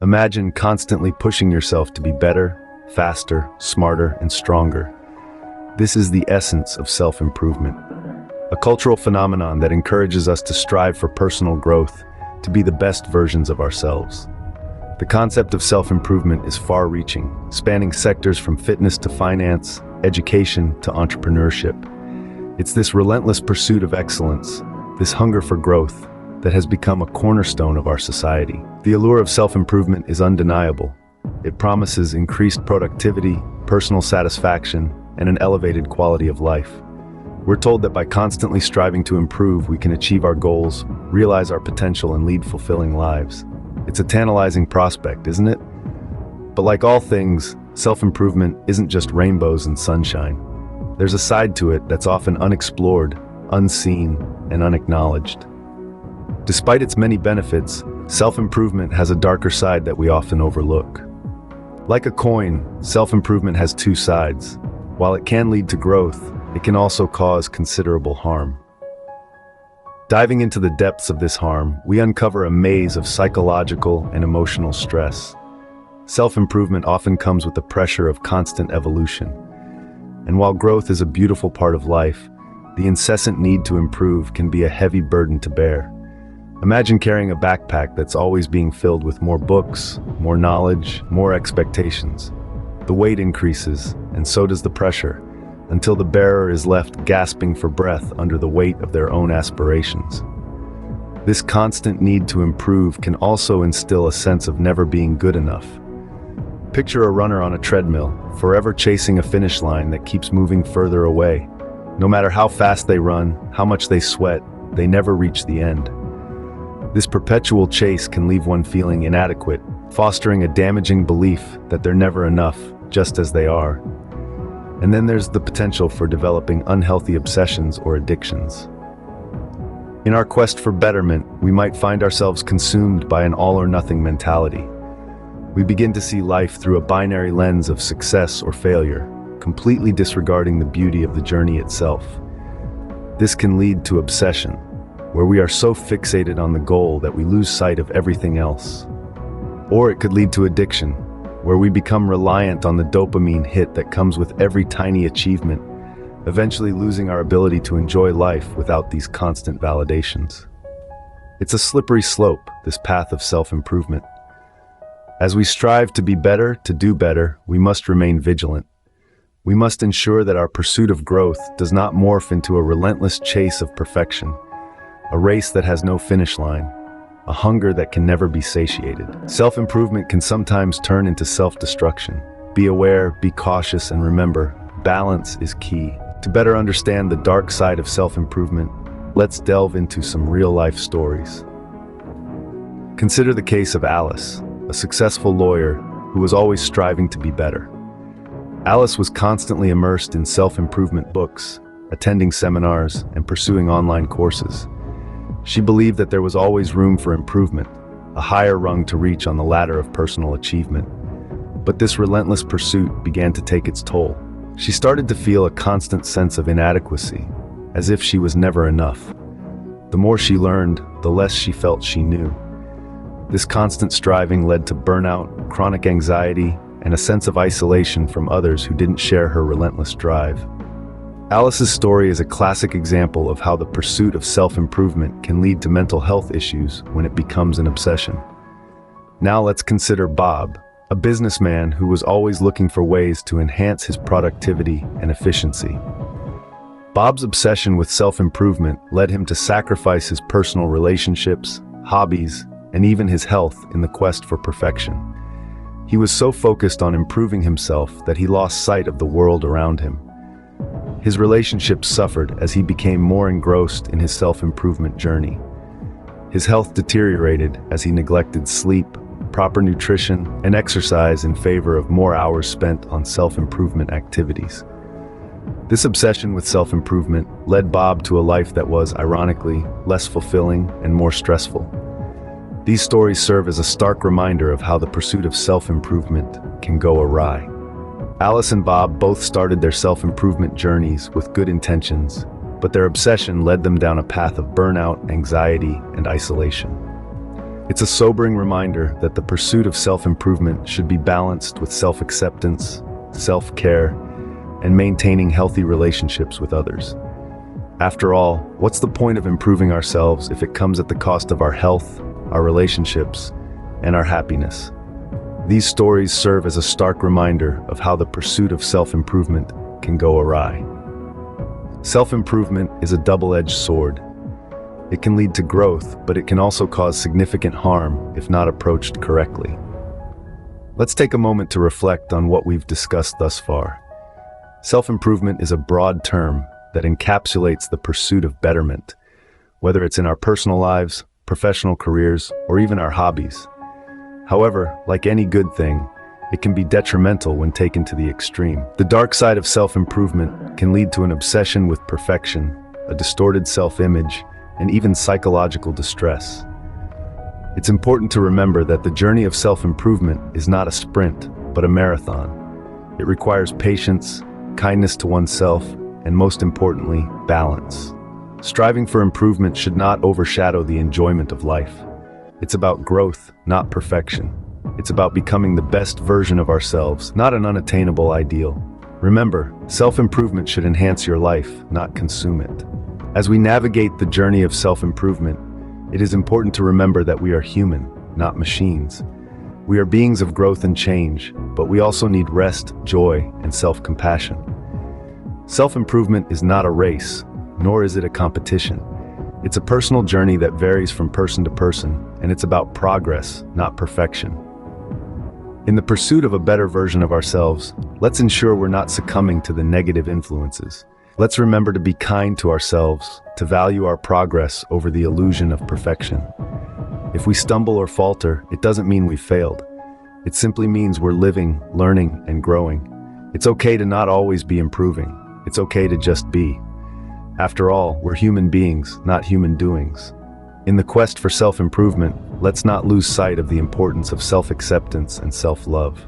Imagine constantly pushing yourself to be better, faster, smarter, and stronger. This is the essence of self-improvement, a cultural phenomenon that encourages us to strive for personal growth, to be the best versions of ourselves. The concept of self-improvement is far-reaching, spanning sectors from fitness to finance, education to entrepreneurship. It's this relentless pursuit of excellence, this hunger for growth, that has become a cornerstone of our society. The allure of self-improvement is undeniable. It promises increased productivity, personal satisfaction, and an elevated quality of life. We're told that by constantly striving to improve, we can achieve our goals, realize our potential, and lead fulfilling lives. It's a tantalizing prospect, isn't it? But like all things, self-improvement isn't just rainbows and sunshine. There's a side to it that's often unexplored, unseen, and unacknowledged. Despite its many benefits, self-improvement has a darker side that we often overlook. Like a coin, self-improvement has two sides. While it can lead to growth, it can also cause considerable harm. Diving into the depths of this harm, we uncover a maze of psychological and emotional stress. Self-improvement often comes with the pressure of constant evolution. And while growth is a beautiful part of life, the incessant need to improve can be a heavy burden to bear. Imagine carrying a backpack that's always being filled with more books, more knowledge, more expectations. The weight increases, and so does the pressure, until the bearer is left gasping for breath under the weight of their own aspirations. This constant need to improve can also instill a sense of never being good enough. Picture a runner on a treadmill, forever chasing a finish line that keeps moving further away. No matter how fast they run, how much they sweat, they never reach the end. This perpetual chase can leave one feeling inadequate, fostering a damaging belief that they're never enough, just as they are. And then there's the potential for developing unhealthy obsessions or addictions. In our quest for betterment, we might find ourselves consumed by an all-or-nothing mentality. We begin to see life through a binary lens of success or failure, completely disregarding the beauty of the journey itself. This can lead to obsession, where we are so fixated on the goal that we lose sight of everything else. Or it could lead to addiction, where we become reliant on the dopamine hit that comes with every tiny achievement, eventually losing our ability to enjoy life without these constant validations. It's a slippery slope, this path of self-improvement. As we strive to be better, to do better, we must remain vigilant. We must ensure that our pursuit of growth does not morph into a relentless chase of perfection, a race that has no finish line, a hunger that can never be satiated. Self-improvement can sometimes turn into self-destruction. Be aware, be cautious, and remember, balance is key. To better understand the dark side of self-improvement, let's delve into some real-life stories. Consider the case of Alice, a successful lawyer who was always striving to be better. Alice was constantly immersed in self-improvement books, attending seminars, and pursuing online courses. She believed that there was always room for improvement, a higher rung to reach on the ladder of personal achievement. But this relentless pursuit began to take its toll. She started to feel a constant sense of inadequacy, as if she was never enough. The more she learned, the less she felt she knew. This constant striving led to burnout, chronic anxiety, and a sense of isolation from others who didn't share her relentless drive. Alice's story is a classic example of how the pursuit of self-improvement can lead to mental health issues when it becomes an obsession. Now let's consider Bob, a businessman who was always looking for ways to enhance his productivity and efficiency. Bob's obsession with self-improvement led him to sacrifice his personal relationships, hobbies, and even his health in the quest for perfection. He was so focused on improving himself that he lost sight of the world around him. His relationships suffered as he became more engrossed in his self-improvement journey. His health deteriorated as he neglected sleep, proper nutrition, and exercise in favor of more hours spent on self-improvement activities. This obsession with self-improvement led Bob to a life that was, ironically, less fulfilling and more stressful. These stories serve as a stark reminder of how the pursuit of self-improvement can go awry. Alice and Bob both started their self-improvement journeys with good intentions, but their obsession led them down a path of burnout, anxiety, and isolation. It's a sobering reminder that the pursuit of self-improvement should be balanced with self-acceptance, self-care, and maintaining healthy relationships with others. After all, what's the point of improving ourselves if it comes at the cost of our health, our relationships, and our happiness? These stories serve as a stark reminder of how the pursuit of self-improvement can go awry. Self-improvement is a double-edged sword. It can lead to growth, but it can also cause significant harm if not approached correctly. Let's take a moment to reflect on what we've discussed thus far. Self-improvement is a broad term that encapsulates the pursuit of betterment, whether it's in our personal lives, professional careers, or even our hobbies. However, like any good thing, it can be detrimental when taken to the extreme. The dark side of self-improvement can lead to an obsession with perfection, a distorted self-image, and even psychological distress. It's important to remember that the journey of self-improvement is not a sprint, but a marathon. It requires patience, kindness to oneself, and most importantly, balance. Striving for improvement should not overshadow the enjoyment of life. It's about growth, not perfection. It's about becoming the best version of ourselves, not an unattainable ideal. Remember, self-improvement should enhance your life, not consume it. As we navigate the journey of self-improvement, it is important to remember that we are human, not machines. We are beings of growth and change, but we also need rest, joy, and self-compassion. Self-improvement is not a race, nor is it a competition. It's a personal journey that varies from person to person, and it's about progress, not perfection. In the pursuit of a better version of ourselves, let's ensure we're not succumbing to the negative influences. Let's remember to be kind to ourselves, to value our progress over the illusion of perfection. If we stumble or falter, it doesn't mean we failed. It simply means we're living, learning, and growing. It's okay to not always be improving. It's okay to just be. After all, we're human beings, not human doings. In the quest for self-improvement, let's not lose sight of the importance of self-acceptance and self-love.